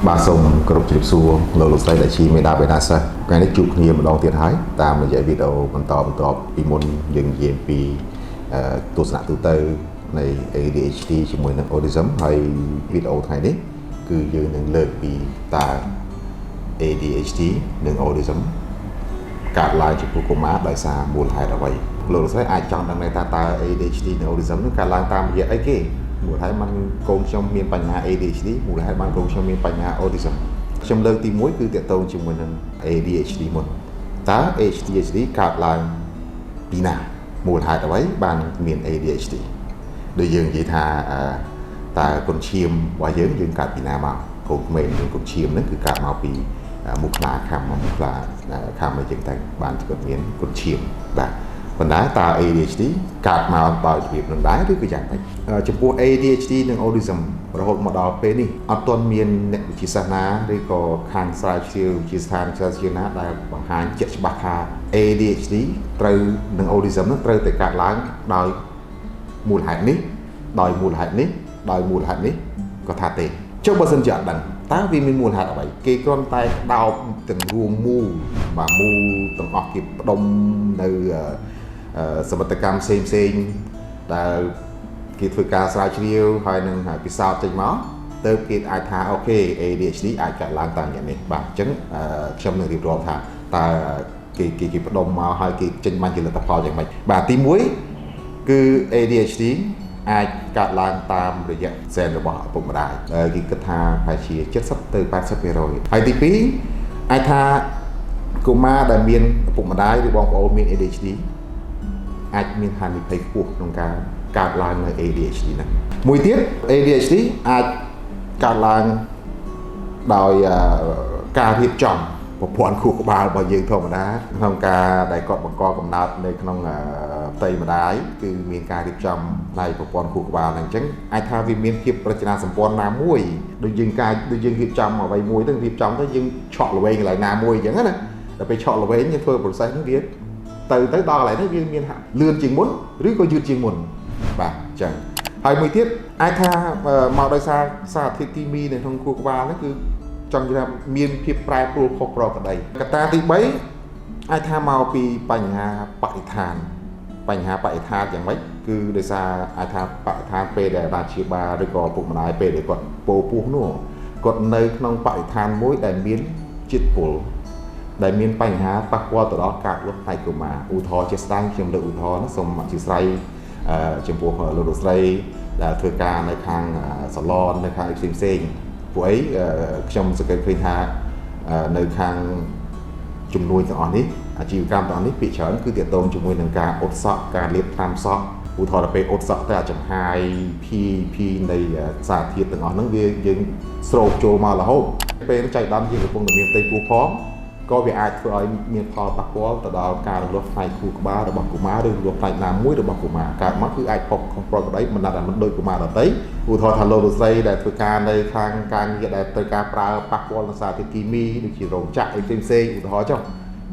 បាទសូមគោរពជម្រាបសួរលោកស្រីដែលជាមេដាបេដាសិស្សថ្ងៃនេះជួបគ្នាម្ដងទៀតហើយតាមរយៈវីដេអូបន្តពីមុនយើងនិយាយពីទស្សនៈទូទៅនៃ ADHD ជាមួយនឹង Autism ហើយវីដេអូថ្ងៃនេះគឺយើងនឹងលើកពីតើ ADHD និង Autism កើតឡើងចំពោះកុមារដោយសារមូលហេតុអ្វីលោកស្រីអាចចង់ដឹងថាតើ ADHD និង Autism នឹងកើតឡើងតាមរយៈអីគេមូលហេតុមិនកូនខ្ញុំមានបញ្ហា ADHD មូលហេតុបានកូនខ្ញុំមានបញ្ហា Autism ខ្ញុំលើកទី1គឺទាក់ទងជាមួយនឹង ADHD មុនតើ ADHD កើតឡើងពីណាមូលហេតុអ្វីបានមាន ADHD ដូចយើងនិយាយថាតើគុណឈាមរបស់យើងកើតពីណាមកកូនក្មេងនិងគុណឈាមហ្នឹងគឺកើតមកពីមុខខ្លាខាំមុខខ្លាខាំអីចឹងតែបានគាត់មានគុណឈាមបាទប៉ុន្តែតើ ADHD កើតមកដោយរបៀបនឹងដែរឬក៏យ៉ាងម៉េចចំពោះ ADHD និង Autism រហូតមកដល់ពេលនេះអត់ទាន់មានអ្នកវិទ្យាសាស្ត្រណាឬក៏ខាងស្រាវជ្រាវវិទ្យាស្ថានស្រាវជ្រាវណាដែលបង្ហាញជាក់ច្បាស់ថា ADHD ត្រូវនិង Autism នឹងត្រូវតែកើតឡើងដោយមូលហេតុនេះដោយមូលហេតុនេះដោយមូលហេតុនេះក៏ថាទេចុះបើសិនជាអត់ដឹងតើវាមានមូលហេតុអ្វីគេគ្រាន់តែដោបទាំងរួមមូលបាទមូលទាំងអស់គេផ្ដុំនៅសមិទ្ធកម្មផ្សេងដែលគេធ្វើការស្រាវជ្រាវហើយនឹងពិសោធន៍ចេញមកទៅគេអាចថាអូខេ ADHD អាចកើតឡើងតាមយ៉ាងនេះបាទអញ្ចឹងខ្ញុំនឹងរៀបរាប់ថាតើគេផ្ដុំមកហើយគេចេញបានជាលទ្ធផលយ៉ាងម៉េចបាទទី1គឺ ADHD អាចកើតឡើងតាមរយៈសែនរបស់ឪពុកម្ដាយគេគិតថាប្រហែលជា70ទៅ80%ហើយទី2អាចថាកុមារដែលមានឪពុកម្ដាយឬបងប្អូនមាន ADHD អាចមានហានិភ័យខ្ពស់ក្នុងការកើតឡើងនៅ ADHD ហ្នឹងមួយទៀត ADHD អាចកើតឡើងដោយការរៀបចំប្រព័ន្ធខួរក្បាលរបស់យើងធម្មតាក្នុងការដែលគាត់បង្កកំណើតនៅក្នុងផ្ទៃម្ដាយគឺមានការរៀបចំផ្នែកប្រព័ន្ធខួរក្បាលហ្នឹងអញ្ចឹងអាចថាវាមានភាពរចនាសម្ព័ន្ធណាមួយដូចយើងរៀបចំអ្វីមួយទៅរៀបចំទៅយើងឆក់ល្វែងកន្លែងណាមួយអញ្ចឹងណាដល់ពេលឆក់ល្វែងយើងធ្វើ process ហ្នឹងវាទៅដល់កន្លែងនេះវាមានលឿនជាងមុនឬក៏យឺតជាងមុនបាទអញ្ចឹងហើយមួយទៀតអាចថាមកដោយសារសារធាតុគីមីនៅក្នុងខួរក្បាលហ្នឹងគឺចង់និយាយថាមានភាពប្រែប្រួលខុសប្រក្រតីកត្តាទី3អាចថាមកពីបញ្ហាបរិស្ថានយ៉ាងម៉េចគឺដោយសារអាចថាបរិស្ថានពេលដែលបានជាបាលឬក៏ពុកម្ដាយពេលដែលគាត់ពោពោះនោះគាត់នៅក្នុងបរិស្ថានមួយដែលមានជាតិពុលដែលមានបញ្ហាប៉ះពាល់ទៅដល់ការលុបផ្នែកកុមារឧទាហរណ៍ជាស្ដែងខ្ញុំលើកឧទាហរណ៍សូមអធិស្ឋានចំពោះលោកស្រីដែលធ្វើការនៅខាងសាឡននៅខាងផ្សេងពួកអីខ្ញុំសង្កេតឃើញថានៅខាងជំនួយទាំងអស់នេះអាជីវកម្មទាំងអស់នេះភាគច្រើនគឺទាក់ទងជាមួយនឹងការអ៊ុតសក់ការលាបថ្នាំសក់ឧទាហរណ៍ទៅពេលអ៊ុតសក់ទៅអាចចំហាយភីនៃសារធាតុទាំងអស់ហ្នឹងវាយើងស្រោបចូលមករហូតពេលចៃដន្យយើងកំពុងតែមានផ្ទៃពោះផងក៏វាអាចធ្វើឲ្យមានផលប៉ះពាល់ទៅដល់ការរលាស់ផ្នែកខួរក្បាលរបស់កុមារឬរលាស់ផ្នែកណាមួយរបស់កុមារកើតមកគឺអាចផុសខុសប្រក្រតីមិនដាច់មិនដូចកុមារដទៃឧទាហរណ៍ថាលោកស្រីដែលធ្វើការនៅខាងការងារដែលត្រូវការប្រើប៉ះពាល់នឹងសារធាតុគីមីដូចជារោងចក្រអីផ្សេងឧទាហរណ៍ចុះ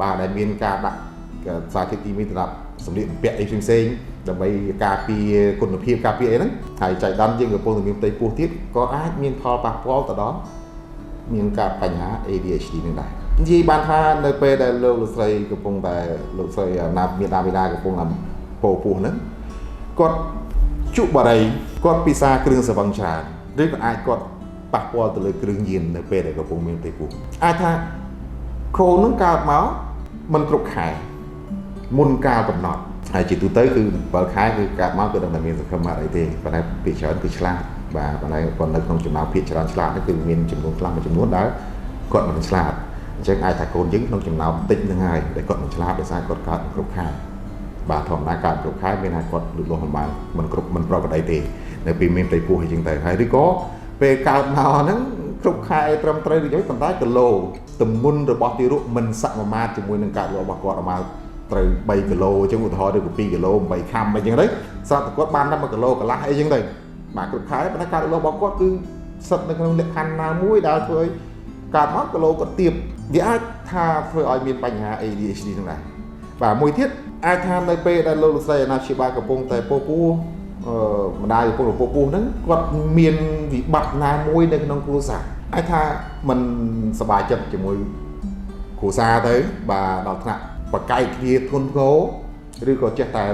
បាទដែលមានការដាក់សារធាតុគីមីសម្រាប់សម្លៀកបំពាក់អីផ្សេងដើម្បីការពារគុណភាពការពារអីហ្នឹងហើយចៃដន្យយើងកំពុងតែមានផ្ទៃពោះទៀតក៏អាចមានផលប៉ះពាល់ទៅដល់មានការបញ្ហា ADHD នឹងដែរនិយាយបានថានៅពេលដែលលោកស្រីកំពុងតែលោកស្រីណាមានដាវីដាកំពុងតែពោពោះហ្នឹងគាត់ជក់បារីគាត់ពិសាគ្រឿងស្រវឹងច្រើនឬក៏អាចគាត់ប៉ះពាល់ទៅលើគ្រឿងញៀននៅពេលដែលកំពុងមានផ្ទៃពោះអាចថាកូនហ្នឹងកើតមកមិនគ្រប់ខែមុនកាលកំណត់ហើយជាទូទៅគឺ7ខែគឺកើតមកគឺដឹងតែមានសង្ឃឹមអីទេប៉ុន្តែភាគច្រើនគឺឆ្លាតបាទប៉ុន្តែគាត់នៅក្នុងចំណោមភាគច្រើនឆ្លាតនេះគឺមានចំនួនខ្លះមួយចំនួនដែលគាត់មិនឆ្លាតអញ្ចឹងអាចថាកូនយើងក្នុងចំណោមតិចនឹងហើយដែលគាត់មិនឆ្លាតដោយសារគាត់កើតគ្រប់ខែបាទធម្មតាកើតគ្រប់ខែមានថាគាត់លូតលាស់បានមិនប្រក្រតីទេនៅពេលមានផ្ទៃពោះអីចឹងទៅហើយឬក៏ពេលកើតមកហ្នឹងគ្រប់ខែត្រឹមត្រូវដូចនេះប៉ុន្តែគីឡូទម្ងន់របស់ទារកមិនសមាមាត្រជាមួយនឹងការលូតរបស់គាត់មកត្រូវ3គីឡូអញ្ចឹងឧទាហរណ៍ឬក៏2គីឡូ8ខាំអីចឹងទៅស្រាប់តែគាត់បានតែ1គីឡូកន្លះអីចឹងទៅបាទគ្រប់ខែប៉ុន្តែការលូតលាស់របស់គាត់គឺស្ថិតនៅក្នុងលក្ខខណ្ឌណាមួយដែលធ្វើឲ្យកើតមកគីឡូគាត់ទាបវាអាចថាធ្វើឲ្យមានបញ្ហា ADHD ហ្នឹងដែរបាទមួយទៀតអាចថានៅពេលដែលលោកលោកស្រីអាណាព្យាបាលកំពុងតែពោពោះ ម្ដាយឪពុកហ្នឹងគាត់មានវិបត្តិណាមួយនៅក្នុងគ្រួសារអាចថាมันសប្បាយចិត្តជាមួយគ្រួសារទៅបាទដល់ថ្នាក់បកែកគ្នាធ្ងន់ធ្ងរឬក៏ចេះតែ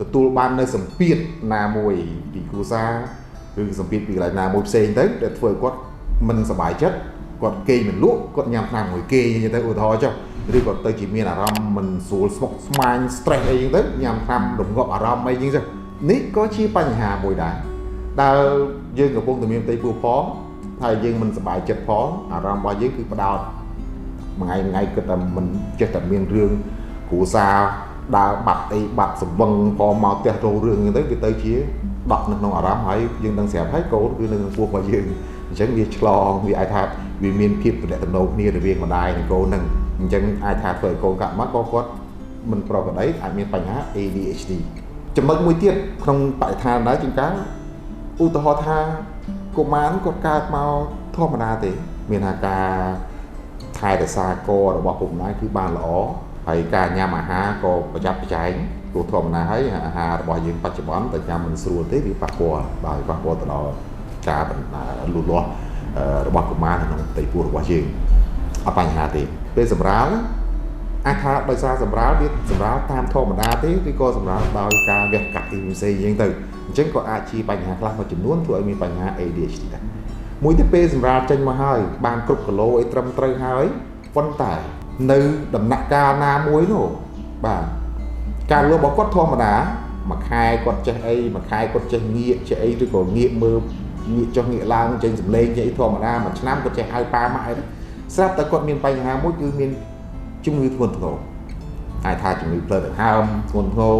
ទទួលបាននៅសម្ពាធណាមួយពីគ្រួសារឬសម្ពាធពីកន្លែងណាមួយផ្សេងទៅដែលធ្វើឲ្យគាត់មិនសប្បាយចិត្តគាត់គេងមិនលក់គាត់ញ៉ាំថ្នាំមួយគេអញ្ចឹងទៅឧទាហរណ៍ចុះឬក៏ទៅជាមានអារម្មណ៍មិនស្រួលស្មុគស្មាញ stress អីចឹងទៅញ៉ាំថ្នាំរងាប់អារម្មណ៍អីចឹងទៅនេះក៏ជាបញ្ហាមួយដែរដែលយើងកំពុងតែមានផ្ទៃពោះផងហើយយើងមិនសប្បាយចិត្តផងអារម្មណ៍របស់យើងគឺផ្ដោតមួយថ្ងៃគិតតែមិនចេះតែមានរឿងគ្រួសារដើរបាត់អីបាត់សង្វឹងផងមកផ្ទះរោរឿងចឹងទៅវាទៅជាដក់នៅក្នុងអារម្មណ៍ហើយយើងដឹងស្រាប់ហើយកូនគឺនៅក្នុងពោះរបស់យើងអញ្ចឹងវាឆ្លងវាអាចថាវាមានភាពទំនាក់ទំនងគ្នារវាងម្ដាយនិងកូនហ្នឹងអញ្ចឹងអាចថាធ្វើឲ្យកូនកាត់មកក៏គាត់មិនប្រក្រតីអាចមានបញ្ហា ADHD ចំណុចមួយទៀតក្នុងបរិស្ថានដែរជាងការឧទាហរណ៍ថាកុមារគាត់កើតមកធម្មតាទេមានថាការថែរក្សាករបស់ពុកម្ដាយគឺបានល្អហើយការញ៉ាំអាហារក៏ប្រយ័ត្នប្រយែងព្រោះធម្មតាហើយអាហាររបស់យើងបច្ចុប្បន្នតែញ៉ាំមិនស្រួលទេវាប៉ះពាល់ដល់ទៅដល់ការលូតលាស់របស់កុមារក្នុងផ្ទៃពោះរបស់យើងអត់បញ្ហាទេពេលសម្រាលអាចថាដោយសារសម្រាលវាសម្រាលតាមធម្មតាទេឬក៏សម្រាលដោយការវះកាត់អីផ្សេងអញ្ចឹងទៅអញ្ចឹងក៏អាចជាបញ្ហាខ្លះមួយចំនួនធ្វើឲ្យមានបញ្ហា ADHD ដែរមួយទៀតពេលសម្រាលចេញមកហើយបានគ្រប់គីឡូអីត្រឹមត្រូវហើយប៉ុន្តែនៅដំណាក់កាលណាមួយនោះបាទការលក់របស់គាត់ធម្មតាមួយខែគាត់ចេះអីមួយខែគាត់ចេះងាកចេះអីឬក៏ងាកមើលងាកចុះងាកឡើងចេញសម្លេងចេះអីធម្មតាមួយឆ្នាំគាត់ចេះហៅប៉ាម៉ាក់អីស្រាប់តែគាត់មានបញ្ហាមួយគឺមានជំងឺធ្ងន់ធ្ងរអាចថាជំងឺផ្លូវដង្ហើមធ្ងន់ធ្ងរ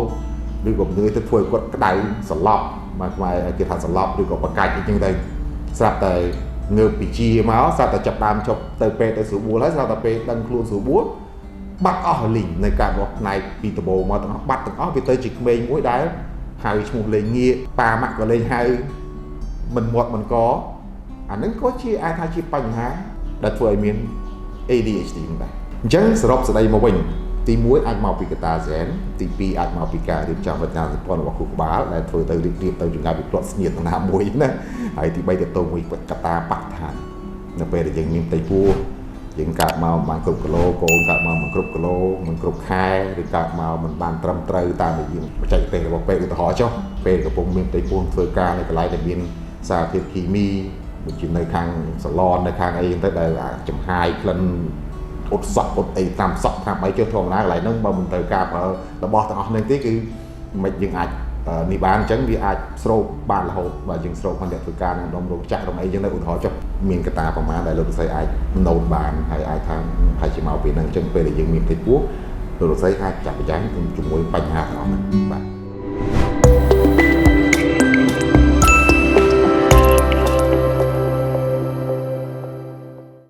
ឬក៏ជំងឺទៅធ្វើឲ្យគាត់ក្តៅសន្លប់មកខ្មែរគេថាសន្លប់ឬក៏បកាច់អីចឹងទៅស្រាប់តែងើបពីជាមកស្រាប់តែចាប់ដើមជប់ទៅពេទ្យទៅស្រួលបួលហើយស្រាប់តែពេលដឹងខ្លួនស្រួលបួលបាត់អស់លីងនៅការបោះផ្នែកពីដំបូងមកទាំងអស់បាត់ទាំងអស់វាទៅជាក្មេងមួយដែលហៅឈ្មោះលេងងាកប៉ាម៉ាក់ក៏លេងហៅមិនមាត់មិនកអានឹងក៏ជាអាចថាជាបញ្ហាដែលធ្វើឲ្យមាន ADHD ដែរអញ្ចឹងសរុបសេចក្តីមកវិញទី1អាចមកពីកត្តាហ្សែនទី2អាចមកពីការរៀបចំវេទិកាសម្ព័ន្ធរបស់គ្រូក្បាលដែលធ្វើទៅរៀបទៅចង្កាត់វិផ្លត់ស្នៀតណាមួយណាហើយទី3ទៅទៅមួយកត្តាបរិស្ថាននៅពេលដែលយើងមានផ្ទៃពោះយើងកើតមកបានគ្រប់គីឡូកូនកើតមកមិនគ្រប់គីឡូមិនគ្រប់ខែឬកើតមកមិនបានត្រឹមត្រូវតាមដែលយើងបច្ចេកទេសរបស់ពេទ្យឧទាហរណ៍ចុះពេលកំពុងមានផ្ទៃពោះធ្វើការនៅកន្លែងដែលមានសារធាតុគីមីដូចជានៅខាងសាឡននៅខាងអីទៅដែលចំហាយក្លិនអ៊ុតសក់អ៊ុតអីតាមសក់តាមអីចុះធម្មតាកន្លែងហ្នឹងបើមិនត្រូវការប្រើរបស់ទាំងអស់ហ្នឹងទេគឺមិនយើងអាចនេះបានអញ្ចឹងវាអាចស្រូបបានរហូតបើយើងស្រូបបានតែធ្វើការនៅដុំរោងចក្ររំអីអញ្ចឹងទៅឧទាហរណ៍ចុះមានកត្តាប្រមាណដែលលោកស្រីអាចណូតបានហើយអាចថាហើយជាមកពីហ្នឹងអញ្ចឹងពេលដែលយើងមានផ្ទៃពោះលោកស្រីអាចចាប់ប្រចាំជាមួយបញ្ហាទាំងអស់ហ្នឹង